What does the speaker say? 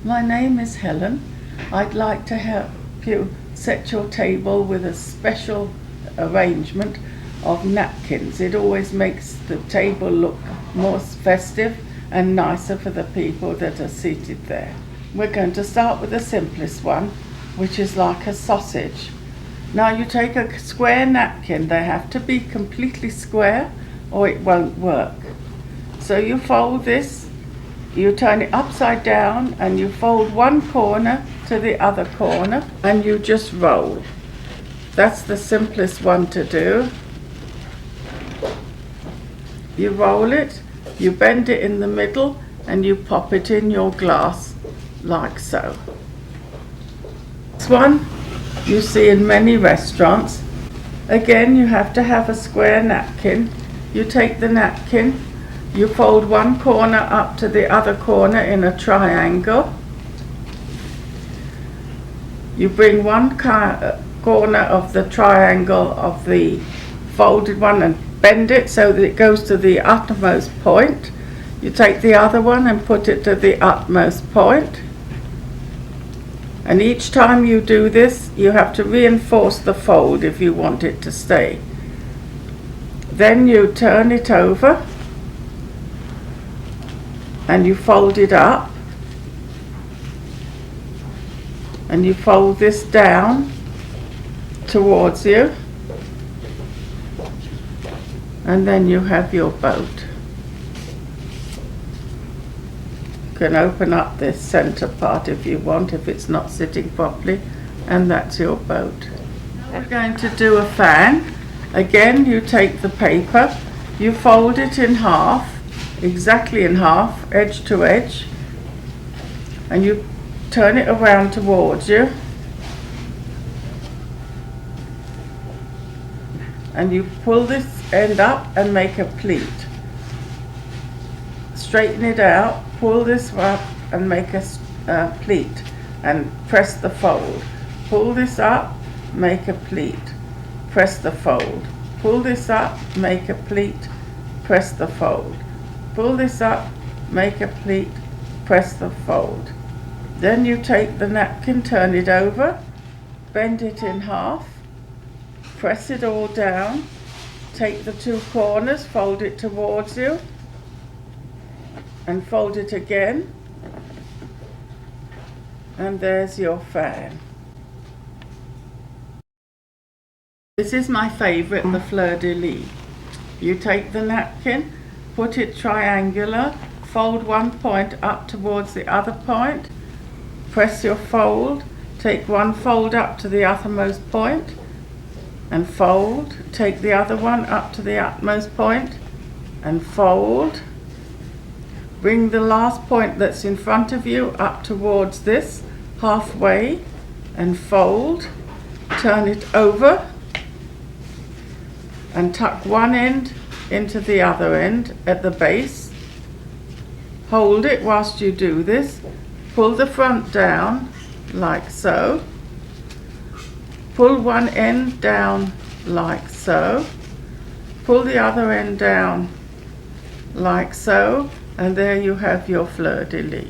My name is Helen. I'd like to help you set your table with a special arrangement of napkins. It always makes the table look more festive and nicer for the people that are seated there. We're going to start with the simplest one, which is like a sausage. Now you take a square napkin. They have to be completely square or it won't work. So you fold this, you turn it upside down and you fold one corner to the other corner and you just roll. That's the simplest one to do. You roll it, you bend it in the middle and you pop it in your glass like so. This one you see in many restaurants. Again, you have to have a square napkin. You take the napkin, you fold one corner up to the other corner in a triangle. You bring one corner of the triangle of the folded one and bend it so that it goes to the uttermost point. You take the other one and put it to the utmost point. And each time you do this, you have to reinforce the fold if you want it to stay. Then you turn it over and you fold it up and you fold this down towards you, and then you have your boat. You can open up this center part if you want, if it's not sitting properly, and that's your boat. We're going to do a fan. Again, you take the paper, you fold it in half, exactly in half, edge to edge, and you turn it around towards you, and you pull this end up and make a pleat. Straighten it out, pull this up and make a pleat and press the fold. Pull this up, make a pleat, press the fold. Pull this up, make a pleat, press the fold. Pull this up, make a pleat, press the fold. Then you take the napkin, turn it over, bend it in half, press it all down, take the two corners, fold it towards you, and fold it again, and there's your fan. This is my favorite, the fleur-de-lis. You take the napkin, put it triangular, fold one point up towards the other point, press your fold, take one fold up to the uttermost point, and fold, take the other one up to the utmost point, and fold. Bring the last point that's in front of you up towards this, halfway, and fold. Turn it over, and tuck one end into the other end at the base. Hold it whilst you do this. Pull the front down like so. Pull one end down like so. Pull the other end down like so. And there you have your fleur-de-lis.